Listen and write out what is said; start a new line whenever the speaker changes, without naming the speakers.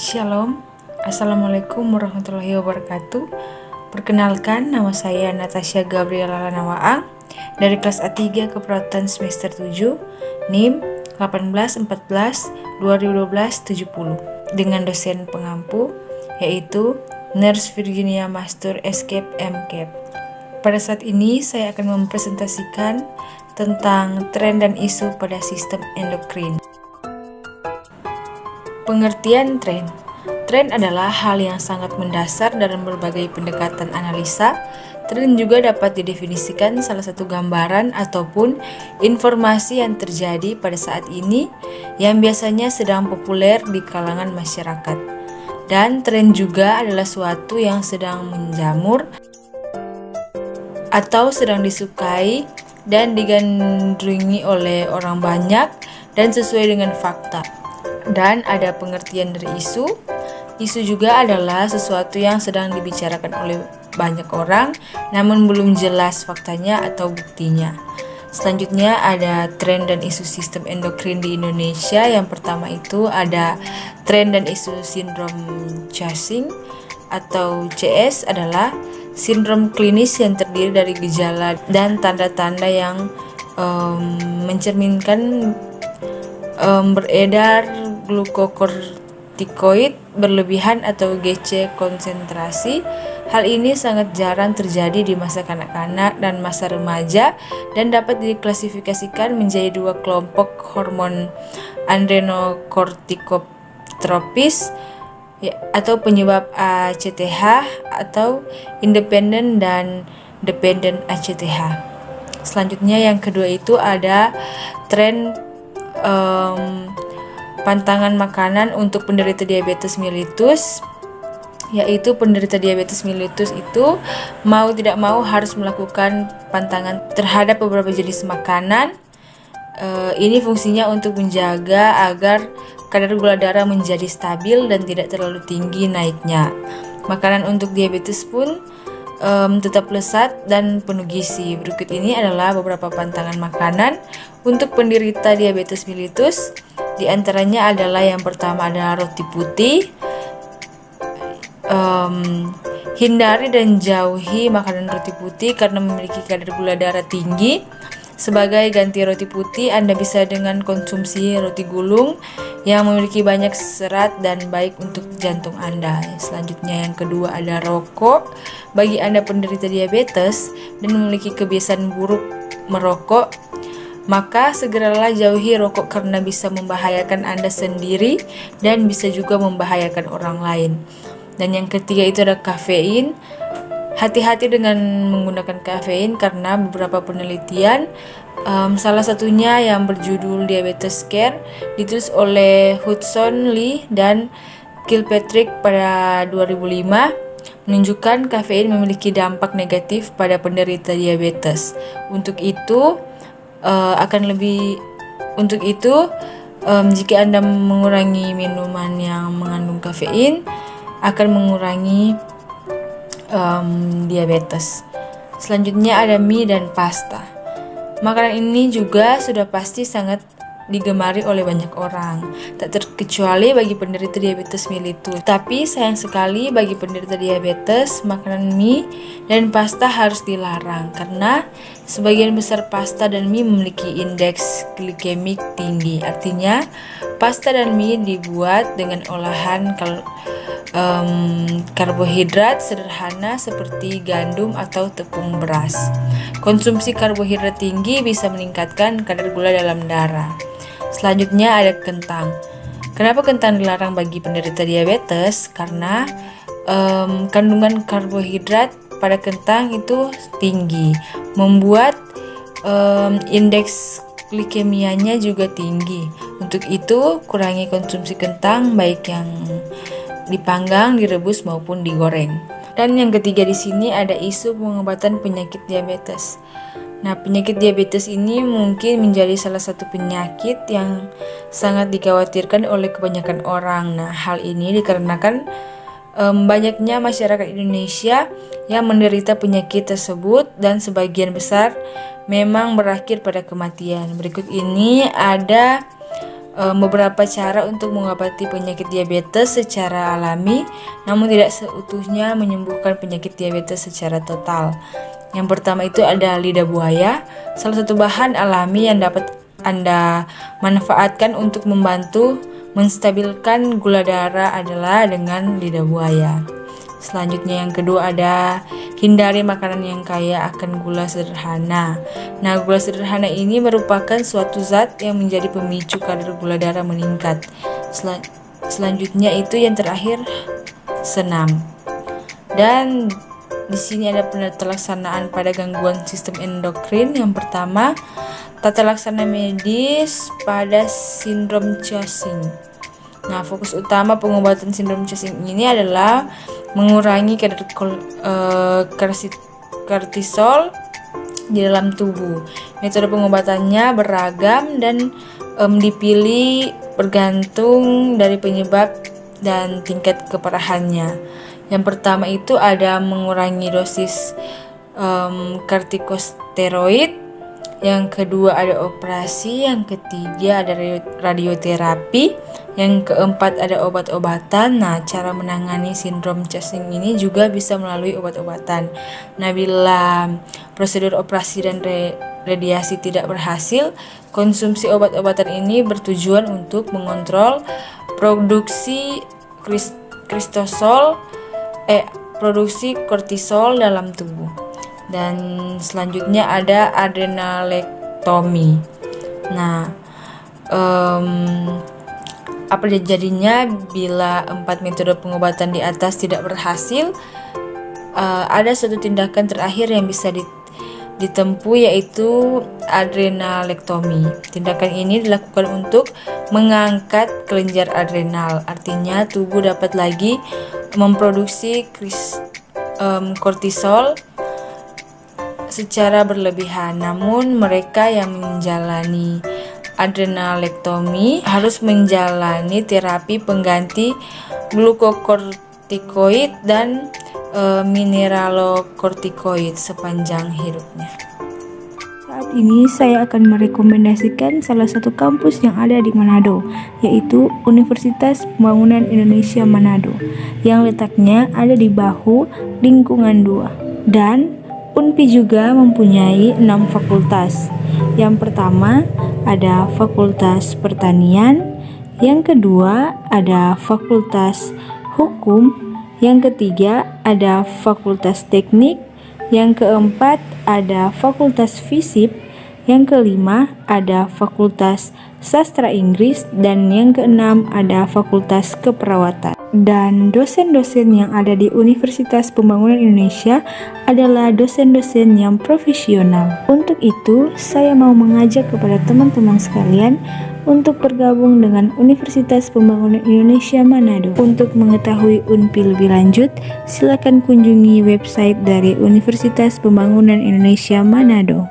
Shalom, Assalamualaikum warahmatullahi wabarakatuh. Perkenalkan, nama saya Natasha Gabriela Lanawaang dari kelas A3 Keperawatan semester 7, NIM 1814-2012-70 dengan dosen pengampu yaitu Nurse Virginia Mastur Escape MCAP. Pada saat ini saya akan mempresentasikan tentang tren dan isu pada sistem endokrin. Pengertian tren. Tren adalah hal yang sangat mendasar dalam berbagai pendekatan analisa. Tren juga dapat didefinisikan salah satu gambaran ataupun informasi yang terjadi pada saat ini yang biasanya sedang populer di kalangan masyarakat. Dan tren juga adalah suatu yang sedang menjamur atau sedang disukai dan digandrungi oleh orang banyak dan sesuai dengan fakta. Dan ada pengertian dari isu. Isu juga adalah sesuatu yang sedang dibicarakan oleh banyak orang, namun belum jelas faktanya atau buktinya. Selanjutnya ada tren dan isu sistem endokrin di Indonesia. Yang pertama itu ada tren dan isu sindrom Cushing atau CS adalah sindrom klinis yang terdiri dari gejala dan tanda-tanda yang mencerminkan beredar glukokortikoid berlebihan atau GC konsentrasi. Hal ini sangat jarang terjadi di masa kanak-kanak dan masa remaja dan dapat diklasifikasikan menjadi dua kelompok hormon adrenokortikotropis atau penyebab ACTH atau independen dan dependen ACTH. Selanjutnya yang kedua itu ada tren pantangan makanan untuk penderita diabetes mellitus, yaitu penderita diabetes mellitus itu mau tidak mau harus melakukan pantangan terhadap beberapa jenis makanan. Ini fungsinya untuk menjaga agar kadar gula darah menjadi stabil dan tidak terlalu tinggi naiknya. Makanan untuk diabetes pun tetap lezat dan penuh gizi. Berikut ini adalah beberapa pantangan makanan untuk penderita diabetes mellitus. Di antaranya adalah yang pertama adalah roti putih. Hindari dan jauhi makanan roti putih karena memiliki kadar gula darah tinggi. Sebagai ganti roti putih, Anda bisa dengan konsumsi roti gulung yang memiliki banyak serat dan baik untuk jantung Anda. Selanjutnya yang kedua ada rokok. Bagi Anda penderita diabetes dan memiliki kebiasaan buruk merokok, maka segeralah jauhi rokok karena bisa membahayakan Anda sendiri dan bisa juga membahayakan orang lain. Dan yang ketiga itu ada kafein. Hati-hati dengan menggunakan kafein karena beberapa penelitian, salah satunya yang berjudul Diabetes Care ditulis oleh Hudson Lee dan Kilpatrick pada 2005 menunjukkan kafein memiliki dampak negatif pada penderita diabetes. Untuk itu jika Anda mengurangi minuman yang mengandung kafein akan mengurangi diabetes. Selanjutnya ada mie dan pasta. Makanan ini juga sudah pasti sangat digemari oleh banyak orang, tak terkecuali bagi penderita diabetes mellitus. Tapi sayang sekali bagi penderita diabetes, makanan mie dan pasta harus dilarang karena sebagian besar pasta dan mie memiliki indeks glikemik tinggi. Artinya, pasta dan mie dibuat dengan olahan karbohidrat sederhana seperti gandum atau tepung beras. Konsumsi karbohidrat tinggi bisa meningkatkan kadar gula dalam darah. Selanjutnya ada kentang. Kenapa kentang dilarang bagi penderita diabetes? Karena kandungan karbohidrat pada kentang itu tinggi, membuat indeks glikemianya juga tinggi. Untuk itu, kurangi konsumsi kentang baik yang dipanggang, direbus maupun digoreng. Dan yang ketiga di sini ada isu pengobatan penyakit diabetes. Nah, penyakit diabetes ini mungkin menjadi salah satu penyakit yang sangat dikhawatirkan oleh kebanyakan orang. Nah, hal ini dikarenakan banyaknya masyarakat Indonesia yang menderita penyakit tersebut dan sebagian besar memang berakhir pada kematian. Berikut ini ada beberapa cara untuk mengobati penyakit diabetes secara alami, namun tidak seutuhnya menyembuhkan penyakit diabetes secara total. Yang pertama itu ada lidah buaya, salah satu bahan alami yang dapat Anda manfaatkan untuk membantu menstabilkan gula darah adalah dengan lidah buaya. Selanjutnya yang kedua ada hindari makanan yang kaya akan gula sederhana. Nah, gula sederhana ini merupakan suatu zat yang menjadi pemicu kadar gula darah meningkat. Selanjutnya itu yang terakhir senam. Dan di sini ada penelaksanaan pada gangguan sistem endokrin. Yang pertama, tata laksana medis pada sindrom Cushing. Nah, fokus utama pengobatan sindrom Cushing ini adalah mengurangi kadar kortisol di dalam tubuh. Metode pengobatannya beragam dan dipilih bergantung dari penyebab dan tingkat keparahannya. Yang pertama itu ada mengurangi dosis kortikosteroid. Yang kedua ada operasi, yang ketiga ada radioterapi, yang keempat ada obat-obatan. Nah, cara menangani sindrom Cushing ini juga bisa melalui obat-obatan. Nah, bila prosedur operasi dan radiasi tidak berhasil, konsumsi obat-obatan ini bertujuan untuk mengontrol produksi kortisol dalam tubuh. Dan selanjutnya ada adrenalektomi. Nah, apa jadinya bila 4 metode pengobatan di atas tidak berhasil? Ada suatu tindakan terakhir yang bisa ditempuh, yaitu adrenalektomi. Tindakan ini dilakukan untuk mengangkat kelenjar adrenal. Artinya tubuh dapat lagi memproduksi kortisol secara berlebihan. Namun mereka yang menjalani adrenalektomi harus menjalani terapi pengganti glukokortikoid dan mineralokortikoid sepanjang hidupnya.
Saat ini saya akan merekomendasikan salah satu kampus yang ada di Manado, yaitu Universitas Pembangunan Indonesia Manado, yang letaknya ada di Bahu, Lingkungan 2. Dan UNPI juga mempunyai 6 fakultas. Yang pertama ada Fakultas Pertanian, yang kedua ada Fakultas Hukum, yang ketiga ada Fakultas Teknik, yang keempat ada Fakultas Fisip, yang kelima ada Fakultas Sastra Inggris, dan yang keenam ada Fakultas Keperawatan. Dan dosen-dosen yang ada di Universitas Pembangunan Indonesia adalah dosen-dosen yang profesional. Untuk itu, saya mau mengajak kepada teman-teman sekalian untuk bergabung dengan Universitas Pembangunan Indonesia Manado. Untuk mengetahui UNPI lebih lanjut, silakan kunjungi website dari Universitas Pembangunan Indonesia Manado.